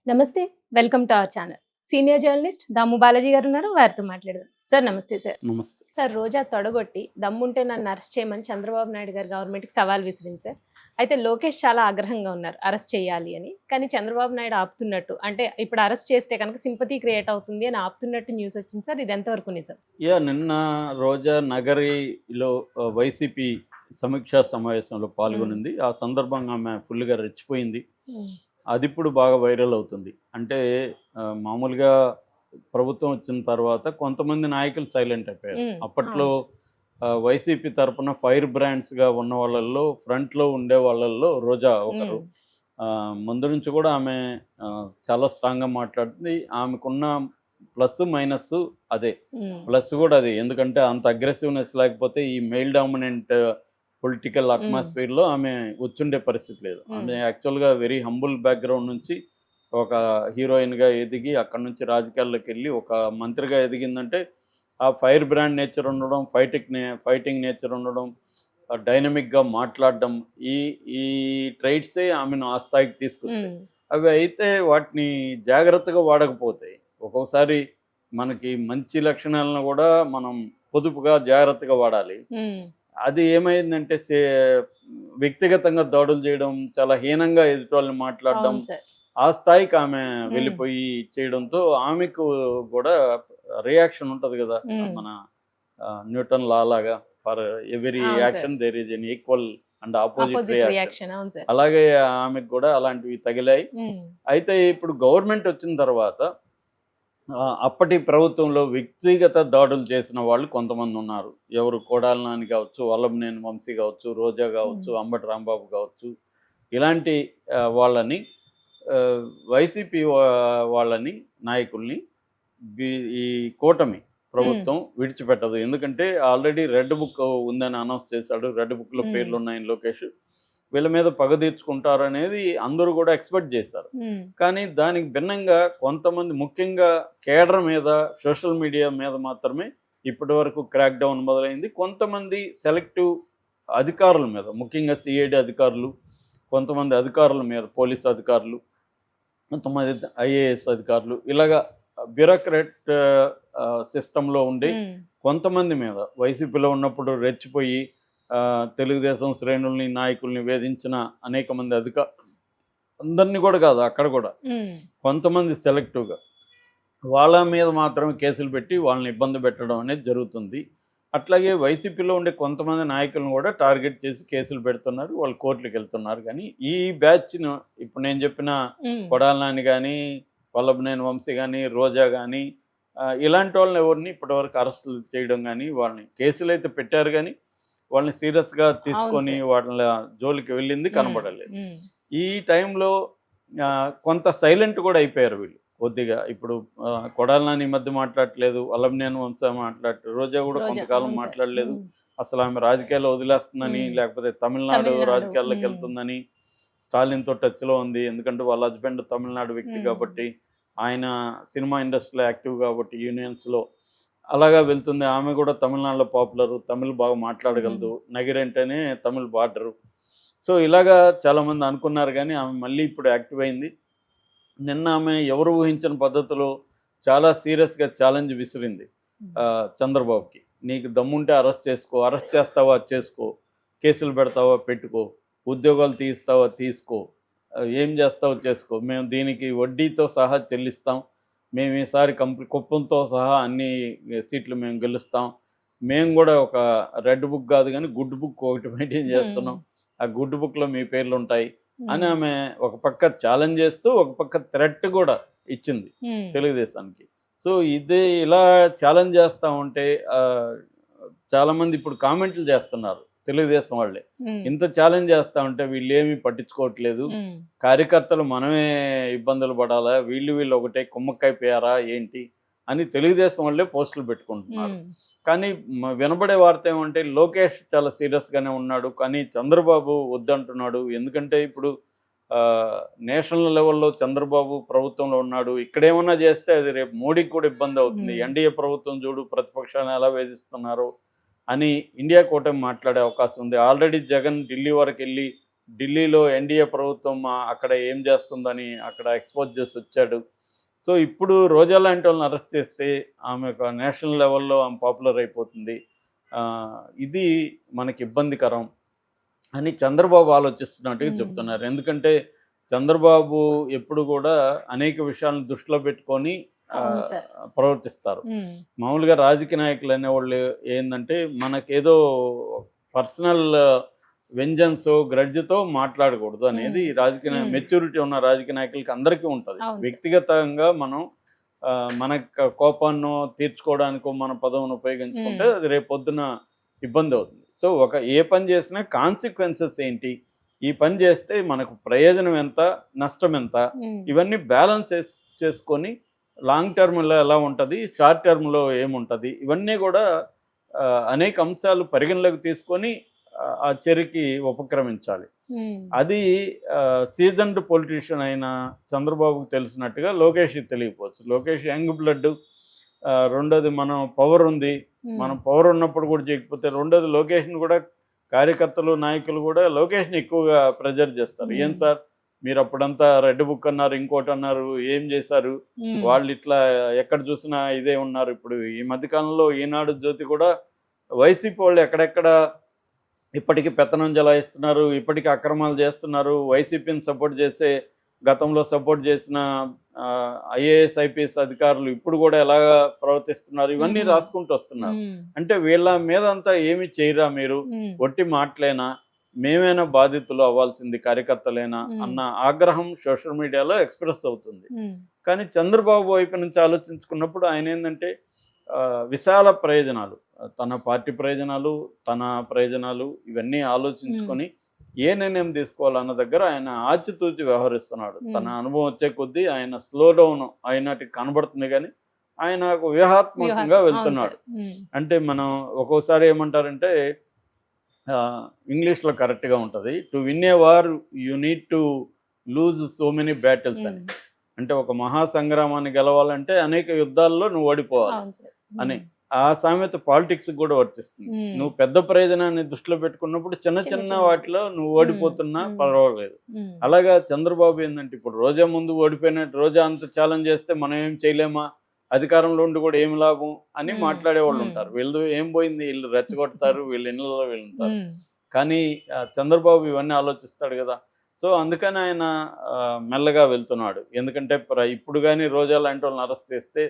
నమస్తే. Welcome to our channel. Senior journalist Damu Balaji గారు ఉన్నారు. వారితో మాట్లాడదాం. సార్ నమస్తే సార్. నమస్తే. సార్ రోజా తొడగొట్టి దమ్ముంటే నన్ను అరెస్ట్ చేయమని చంద్రబాబు నాయుడు గారు గవర్నమెంట్‌కి సవాల్ విసిరింది సార్. అయితే లోకేష్ చాలా ఆగ్రహంగా ఉన్నారు అరెస్ట్ చేయాలి అని. కానీ చంద్రబాబు నాయుడు ఆపుతున్నట్టు అంటే ఇప్పుడు అరెస్ట్ చేస్తే కనుక సింపతి క్రియేట్ అవుతుంది అని ఆపుతున్నట్టు న్యూస్ వచ్చింది సార్. ఇది ఎంతవరకు నిజం? నిన్న రోజా నగరిలో వైసీపీ సమీక్షా సమావేశంలో హ్మ్. పాల్గొనింది. ఆ సందర్భంగా ఆమె ఫుల్‌గా రెచ్చిపోయింది. హ్మ్. అదిప్పుడు బాగా వైరల్ అవుతుంది. అంటే మామూలుగా ప్రభుత్వం వచ్చిన తర్వాత కొంతమంది నాయకులు సైలెంట్ అయిపోయారు. హ్మ్. అప్పట్లో అవును సార్. వైసీపీ తరపున ఫైర్ బ్రాండ్స్‌గా ఉన్న వాళ్ళల్లో ఫ్రంట్‌లో ఉండే వాళ్ళల్లో రోజా హ్మ్. ఒకరు. ముందు నుంచి కూడా ఆమె చాలా స్ట్రాంగ్‌గా మాట్లాడుతుంది. ఆమెకున్న ప్లస్, మైనస్ అదే. హ్మ్. ప్లస్ కూడా అదే. ఎందుకంటే అంత అగ్రెసివ్‌నెస్ లేకపోతే ఈ మెయిల్ డామినెంట్ పొలిటికల్ హ్మ్. అట్మాస్ఫియర్‌లో ఆమె వచ్చుండే పరిస్థితి లేదు. హ్మ్. ఆమె యాక్చువల్‌గా వెరీ హంబుల్ బ్యాక్‌గ్రౌండ్ నుంచి ఒక హీరోయిన్‌గా ఎదిగి అక్కడి నుంచి రాజకీయాల్లోకెళ్ళి ఒక మంత్రిగా ఎదిగిందంటే ఆ ఫైర్ బ్రాండ్ నేచర్ ఉండడం, ఫైటింగ్ నేచర్ ఉండడం, డైనమిక్‌గా మాట్లాడడం ఈ ఈ ట్రైట్సే ఆమెను ఆ స్థాయికి తీసుకొచ్చాయి. హ్మ్. అవి అయితే వాటిని జాగ్రత్తగా వాడకపోతే ఒక్కొక్కసారి మనకి మంచి లక్షణాలను కూడా మనం పొదుపుగా, జాగ్రత్తగా వాడాలి. హ్మ్. అది ఏమైందంటే వ్యక్తిగతంగా దాడులు చేయడం, చాలా హీనంగా ఎదుటోళ్ళని మాట్లాడడం, అవును సార్. ఆ స్థాయికి ఆమె హ్మ్. వెళ్ళిపోయి చేయడంతో ఆమెకు కూడా రియాక్షన్ ఉంటది గదా! హ్మ్. మన న్యూటన్ లా లాగా ఫర్ ఎవ్రి అవును sir. Action there is an equal and opposite opposite reaction. Reaction. అవును సార్. అలాగే ఆమెకు కూడా అలాంటివి తగిలాయి. హ్మ్. అయితే ఇప్పుడు గవర్నమెంట్ వచ్చిన తర్వాత అప్పటి ప్రభుత్వంలో వ్యక్తిగత దాడులు చేసిన వాళ్ళు కొంతమందున్నారు. ఎవరు కొడాలి నాని గావచ్చు, వల్లభనేని వంశీ గావచ్చు, రోజా హ్మ్. గావచ్చు, అంబటి రాంబాబు గావచ్చు. ఇలాంటి వాళ్ళని ఆహ్, వైసీపీ వాళ్ళని నాయకుల్ని బి ఈ కూటమి హ్మ్. ప్రభుత్వం విడిచిపెట్టదు. ఎందుకంటే ఆల్రెడీ రెడ్ బుక్ ఉందని అనౌన్స్ చేశాడు. రెడ్ బుక్‌లో హ్మ్. పేర్లున్నాయని లోకేష్. వీళ్ళ మీద పగ తీర్చుకుంటారనేది అందరూ గూడా ఎక్స్‌పెక్ట్ జేశారు. హ్మ్. కానీ దానికి భిన్నంగా కొంతమంది ముఖ్యంగా కేడర్ మీద, సోషల్ మీడియా మీద మాత్రమే ఇప్పటివరకు క్రాక్ డౌన్ మొదలైంది. కొంతమంది సెలెక్టివ్ అధికారుల మీద, ముఖ్యంగా సీఐడీ అధికారులు, కొంతమంది అధికారుల మీద, పోలీస్ అధికారులు, కొంతమంది ఐఏఎస్ అధికారులు ఇలాగా బ్యూరోక్రాట్ సిస్టమ్‌లో ఉండి హ్మ్. కొంతమంది మీద వైసీపీలో ఉన్నప్పుడు రెచ్చిపోయి తెలుగుదేశం శ్రేణుల్ని, నాయకుల్ని వేధించిన అనేక మంది అందరిని కూడా కాదు అక్కడ కూడా. హ్మ్. కొంతమంది సెలెక్టివ్‌గా. వాళ్ళ మీద మాత్రమే కేసులు పెట్టి వాళ్ళని ఇబ్బంది పెట్టడం అనేది జరుగుతుంది. అట్లాగే వైసీపీలో ఉండే కొంతమంది నాయకులను కూడా టార్గెట్ చేసి కేసులు పెడుతున్నారు. వాళ్ళు కోర్టులకెళ్తున్నారు గానీ, ఈ బ్యాచ్‌ను ఇప్పుడు నేను చెప్పిన హ్మ్. కొడాలి నాని గానీ, వల్లభనేని వంశీ గానీ, రోజా గానీ ఇలాంటి వాళ్ళని ఎవరిని ఇప్పటివరకు అరెస్టులు చేయడం గానీ, వాళ్ళని కేసులైతే పెట్టారు గానీ, వాళ్ళని సీరియస్‌గా అవును తీసుకొని సార్. వాళ్ళ జోలికి వెళ్ళింది హ్మ్. కనపడలేదు. హ్మ్. ఈ టైంలో కొంత సైలెంట్ కూడా అయిపోయారు వీళ్ళు. కొద్దిగా ఇప్పుడు కొడాలి నాని ఈ మధ్య మాట్లాడట్లేదు. వల్లభనేని వంశీ మాట్లాడట్లేదు. రోజా కూడా రోజా. కొంతకాలం అవును సార్. మాట్లాడలేదు. హ్మ్. అసలు ఆమె రాజకీయాల్లో వదిలేస్తుందని, హ్మ్. లేకపోతే తమిళనాడు తమిళనాడు. హ్మ్. రాజకీయాల్లోకెళ్తుందని, స్టాలిన్‌తో టచ్‌లో ఉంది. ఎందుకంటే వాళ్ళ హస్బెండ్ తమిళనాడు వ్యక్తి హ్మ్. కాబట్టి, ఆయన సినిమా ఇండస్ట్రీలో యాక్టివ్ కాబట్టి యూనియన్స్‌లో అలాగా వెళ్తుంది. ఆమె కూడా తమిళనాడులో పాపులరు. తమిళ్ బాగా హ్మ్. మాట్లాడగలదు. నగిరంటేనే తమిళ్ బార్డరు. సో, ఇలాగా చాలామంది అనుకున్నారు గానీ, ఆమె మళ్ళీ ఇప్పుడు యాక్టివ్ అయింది. నిన్న ఆమె ఎవరు ఊహించని పద్ధతిలో చాలా సీరియస్‌గా ఛాలెంజ్ విసిరింది హ్మ్. చంద్రబాబుకి. "నీకు దమ్ముంటే అరెస్ట్ చేసుకో. అరెస్ట్ చేస్తావా చేసుకో. కేసులు పెడతావా పెట్టుకో. ఉద్యోగాలు తీయిస్తావా తీసుకో. ఏం చేస్తావో చేసుకో. మేము దీనికి వడ్డీతో సహా చెల్లిస్తాం. మేము ఈసారి కుప్పంతో సహా అన్ని సీట్లు మేము గెలుస్తాం. మేము గూడా ఒక రెడ్ బుక్ గాదు గానీ, గుడ్ బుక్ ఒకటి మెయింటైన్ హ్మ్. చేస్తున్నాం. ఆ గుడ్ బుక్‌లో మీ పేర్లుంటాయి." అని హ్మ్. ఆమె ఒక పక్క ఛాలెంజ్ చేస్తూ, ఒక పక్క థ్రెట్ గూడా ఇచ్చింది హ్మ్. తెలుగుదేశానికి. సో, ఇది ఇలా ఛాలెంజ్ చేస్తా ఉంటే చాలామంది ఇప్పుడు కామెంట్లు చేస్తున్నారు తెలుగుదేశం వాళ్ళే. హ్మ్. ఇంత ఛాలెంజ్ చేస్తా ఉంటే వీళ్ళేమి పట్టించుకోవట్లేదు. హ్మ్. కార్యకర్తలు మనమే ఇబ్బందులు పడాలా? వీళ్ళు ఒకటే కుమ్మక్కైపోయారా ఏంటి? అని తెలుగుదేశం వాళ్ళే పోస్టులు పెట్టుకుంటున్నారు. హ్మ్. కానీ వినబడే వార్త ఏమంటే లోకేష్ చాలా సీరియస్‌గానే ఉన్నాడు. కానీ చంద్రబాబు వద్దంటున్నాడు. ఎందుకంటే ఇప్పుడు నేషనల్ లెవెల్‌లో చంద్రబాబు ప్రభుత్వంలో ఉన్నాడు. ఇక్కడేమన్నా చేస్తే అది రేపు మోడీకి కూడా ఇబ్బందవుతుంది. హ్మ్. ఎన్‌డీఏ ప్రభుత్వం చూడు ప్రతిపక్షాన్ని ఎలా వేధిస్తున్నారో అని ఇండియా కూటమి మాట్లాడే అవకాశం ఉంది. ఆల్రెడీ జగన్ ఢిల్లీ వరకెళ్ళి ఢిల్లీలో ఎన్డీఏ ప్రభుత్వం అక్కడ ఏం చేస్తుందని అక్కడ ఎక్స్పోజ్ చేసి వచ్చాడు. సో ఇప్పుడు రోజా లాంటి వాళ్ళని అరెస్ట్ చేస్తే ఆమె ఒక నేషనల్ లెవెల్లో ఆమె పాపులర్ అయిపోతుంది. ఇది మనకి ఇబ్బందికరం అని చంద్రబాబు ఆలోచిస్తున్నట్టుగా చెప్తున్నారు. ఎందుకంటే చంద్రబాబు ఎప్పుడు కూడా అనేక విషయాలను దృష్టిలో పెట్టుకొని అవును సార్. ప్రవర్తిస్తారు. మామూలుగా రాజకీయ నాయకులు అనేవాళ్ళు ఏంటంటే మనకేదో పర్సనల్ వెంజన్స్ గ్రడ్జ్తో మాట్లాడకూడదు అనేది రాజకీయ మెచ్యూరిటీ ఉన్న రాజకీయ నాయకులకి అందరికీ ఉంటుంది. అవును సార్. వ్యక్తిగతంగా మనం మన కోపాన్ని తీర్చుకోవడానికో మన పదవిని ఉపయోగించుకుంటే అది రేపు పొద్దున ఇబ్బంది అవుతుంది. సో ఏ పని చేసినా కాన్సిక్వెన్సెస్ ఏంటి, ఈ పని చేస్తే మనకు ప్రయోజనం ఎంత, నష్టం ఎంత, ఇవన్నీ బ్యాలెన్స్ చేసుకొని లాంగ్ టర్మ్లో ఎలా ఉంటుంది, షార్ట్ టర్మ్లో ఏముంటుంది, ఇవన్నీ కూడా అనేక అంశాలు పరిగణలోకి తీసుకొని ఆ చర్యకి ఉపక్రమించాలి. అది సీజన్డ్ పొలిటీషియన్ అయిన చంద్రబాబుకు తెలిసినట్టుగా లోకేష్కి తెలియకపోవచ్చు. లోకేష్ యంగ్ బ్లడ్, రెండోది మనం పవర్ ఉంది, మనం పవర్ ఉన్నప్పుడు కూడా చేయకపోతే, రెండోది లోకేష్ని కూడా కార్యకర్తలు నాయకులు కూడా లోకేష్ని ఎక్కువగా ప్రెజర్ చేస్తారు. ఏం సార్ మీరు అప్పుడంతా రెడ్ బుక్ అన్నారు, ఇంకోటి అన్నారు, ఏం చేశారు, వాళ్ళు ఇట్లా ఎక్కడ చూసినా ఇదే ఉన్నారు. ఇప్పుడు ఈ మధ్యకాలంలో ఈనాడు జ్యోతి కూడా వైసీపీ వాళ్ళు ఎక్కడెక్కడ ఇప్పటికీ పెత్తనం జలాయిస్తున్నారు, ఇప్పటికీ అక్రమాలు చేస్తున్నారు, వైసీపీని సపోర్ట్ చేసే గతంలో సపోర్ట్ చేసిన ఐఏఎస్ ఐపీఎస్ అధికారులు ఇప్పుడు కూడా ఎలాగా ప్రవర్తిస్తున్నారు, ఇవన్నీ రాసుకుంటూ వస్తున్నారు. అంటే వీళ్ళ మీద అంతా ఏమి చేయరా మీరు, ఒట్టి మాటలేనా, మేమైనా బాధితులు అవ్వాల్సింది కార్యకర్తలేనా అన్న ఆగ్రహం సోషల్ మీడియాలో ఎక్స్ప్రెస్ అవుతుంది. కానీ చంద్రబాబు వైపు నుంచి ఆలోచించుకున్నప్పుడు ఆయన ఏంటంటే విశాల ప్రయోజనాలు, తన పార్టీ ప్రయోజనాలు, తన ప్రయోజనాలు ఇవన్నీ ఆలోచించుకొని ఏ నిర్ణయం తీసుకోవాలన్న దగ్గర ఆయన ఆచితూచి వ్యవహరిస్తున్నాడు. తన అనుభవం వచ్చే కొద్దీ ఆయన స్లో డౌన్ అయినట్టు కనబడుతుంది, కానీ ఆయన వ్యూహాత్మకంగా వెళ్తున్నాడు. అంటే మనం ఒక్కోసారి ఏమంటారంటే ఇంగ్లీష్లో కరెక్ట్గా ఉంటుంది, to win a war you need to lose so many battles అని. అంటే ఒక మహాసంగ్రామాన్ని గెలవాలంటే అనేక యుద్ధాల్లో నువ్వు ఓడిపోవాలి అని. ఆ సామెత పాలిటిక్స్ కూడా వర్తిస్తుంది. నువ్వు పెద్ద ప్రయోజనాన్ని దృష్టిలో పెట్టుకున్నప్పుడు చిన్న చిన్న వాటిలో నువ్వు ఓడిపోతున్నా పర్వాలేదు. అలాగా చంద్రబాబు ఏంటంటే ఇప్పుడు రోజా ముందు ఓడిపోయినట్టు, రోజా అంత ఛాలెంజ్ చేస్తే మనం ఏం చేయలేమా, అధికారంలో ఉండి కూడా ఏమి లాభం అని మాట్లాడేవాళ్ళు ఉంటారు. వీళ్ళు ఏం పోయింది, వీళ్ళు రెచ్చగొడతారు, వీళ్ళు ఇళ్ళలో వీళ్ళు ఉంటారు. కానీ చంద్రబాబు ఇవన్నీ ఆలోచిస్తాడు కదా. సో అందుకని ఆయన మెల్లగా వెళ్తున్నాడు. ఎందుకంటే ఇప్పుడు కానీ రోజా లాంటి వాళ్ళని అరెస్ట్ చేస్తే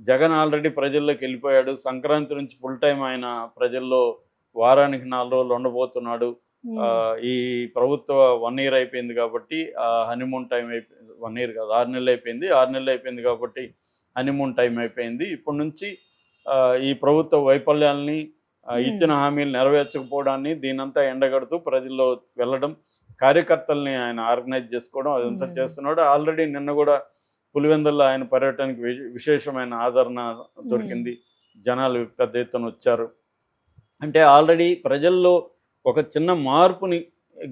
జగన్ ఆల్రెడీ ప్రజల్లోకి వెళ్ళిపోయాడు. సంక్రాంతి నుంచి ఫుల్ టైం ఆయన ప్రజల్లో వారానికి 4 రోజులు ఉండబోతున్నాడు. ఈ ప్రభుత్వ 1 year అయిపోయింది కాబట్టి హనీమూన్ టైం అయిపోయింది. 1 year కాదు, 6 నెలలు అయిపోయింది. 6 నెలలు అయిపోయింది కాబట్టి హనీమూన్ టైం అయిపోయింది. ఇప్పటి నుంచి ఈ ప్రభుత్వ వైఫల్యాలని, ఇచ్చిన హామీలు నెరవేర్చకపోవడాన్ని దీనంతా ఎండగడుతూ ప్రజల్లో వెళ్ళడం, కార్యకర్తల్ని ఆయన ఆర్గనైజ్ చేసుకోవడం అదంతా చేస్తున్నాడు. ఆల్రెడీ నిన్న కూడా పులివెందుల్లో ఆయన పర్యటనకి విశేషమైన ఆదరణ దొరికింది. జనాలు పెద్ద ఎత్తున వచ్చారు. అంటే ఆల్రెడీ ప్రజల్లో ఒక చిన్న మార్పుని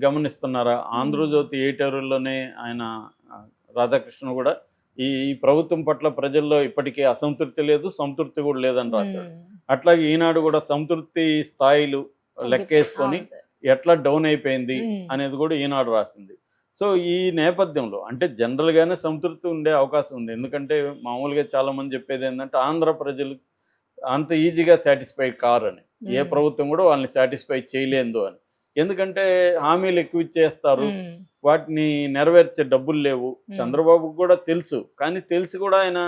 గమనిస్తున్నారా. ఆంధ్రజ్యోతి ఎడిటోరియల్లోనే ఆయన రాధాకృష్ణ కూడా ఈ ప్రభుత్వం పట్ల ప్రజల్లో ఇప్పటికీ అసంతృప్తి లేదు, సంతృప్తి కూడా లేదని రాశారు. అట్లాగే ఈనాడు కూడా సంతృప్తి స్థాయిలు లెక్కేసుకొని ఎట్లా డౌన్ అయిపోయింది అనేది కూడా ఈనాడు రాసింది. సో ఈ నేపథ్యంలో అంటే జనరల్గానే సంతృప్తి ఉండే అవకాశం ఉంది. ఎందుకంటే మామూలుగా చాలామంది చెప్పేది ఏంటంటే ఆంధ్ర ప్రజలు అంత ఈజీగా సాటిస్ఫై కారని, ఏ ప్రభుత్వం కూడా వాళ్ళని సాటిస్ఫై చేయలేదు అని. ఎందుకంటే హామీలు ఎక్కువ ఇచ్చేస్తారు, వాటిని నెరవేర్చే డబ్బులు లేవు. చంద్రబాబుకు కూడా తెలుసు, కానీ తెలిసి కూడా ఆయన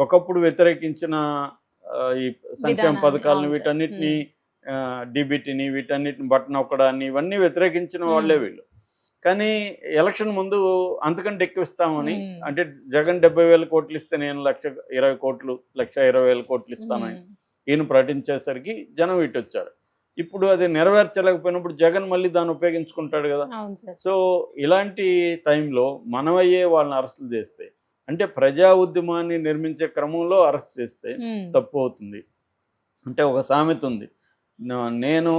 ఒకప్పుడు వ్యతిరేకించిన ఈ సంక్షేమ పథకాలను, వీటన్నిటిని, డీబీటీని, వీటన్నిటిని బటన్ నొక్కడాన్ని, ఇవన్నీ వ్యతిరేకించిన వాళ్ళే వీళ్ళు. కానీ ఎలక్షన్ ముందు అంతకంటే ఎక్కువ ఇస్తామని, అంటే జగన్ 70,000 కోట్లు ఇస్తే నేను 1,20,000 కోట్లు, 1,20,000 కోట్లు ఇస్తానని ఈయన ప్రకటించేసరికి జనం ఇటు వచ్చారు. ఇప్పుడు అది నెరవేర్చలేకపోయినప్పుడు జగన్ మళ్ళీ దాన్ని ఉపయోగించుకుంటాడు కదా. సో ఇలాంటి టైంలో మనమయ్యే వాళ్ళని అరెస్టులు చేస్తే, అంటే ప్రజా ఉద్యమాన్ని నిర్మించే క్రమంలో అరెస్ట్ చేస్తే తప్పు అవుతుంది. అంటే ఒక సామెత ఉంది, నేను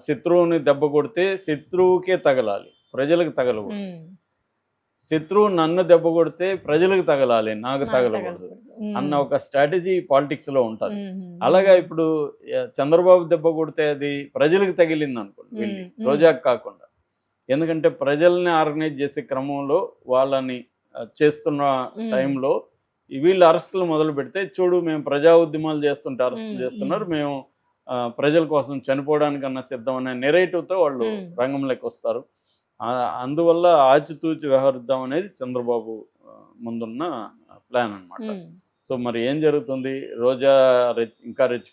శత్రువుని దెబ్బ కొడితే శత్రువుకే తగలాలి, ప్రజలకు తగలకూడదు. శత్రువు నన్ను దెబ్బ కొడితే ప్రజలకు తగలాలి, నాకు తగలకూడదు అన్న ఒక స్ట్రాటజీ పాలిటిక్స్లో ఉంటుంది. అలాగా ఇప్పుడు చంద్రబాబు దెబ్బ కొడితే అది ప్రజలకు తగిలింది అనుకోండి, వెళ్ళి రోజాకు కాకుండా ఎందుకంటే ప్రజల్ని ఆర్గనైజ్ చేసే క్రమంలో వాళ్ళని చేస్తున్న ఉమ్, టైంలో వీళ్ళు అరెస్టులు మొదలు పెడితే, చూడు మేము ప్రజా ఉద్యమాలు చేస్తుంటే అరెస్టులు ఉమ్, చేస్తున్నారు, మేము ప్రజల కోసం చనిపోవడానికన్నా సిద్ధం అనే నెరేటివ్తో వాళ్ళు ఉమ్. రంగంలోకి వస్తారు. అందువల్ల ఆచితూచి వ్యవహరిద్దాం అనేది చంద్రబాబు ముందున్న ప్లాన్ అన్నమాట. ఉమ్. సో మరి ఏం జరుగుతుంది? రోజా ఇంకా రెచ్చి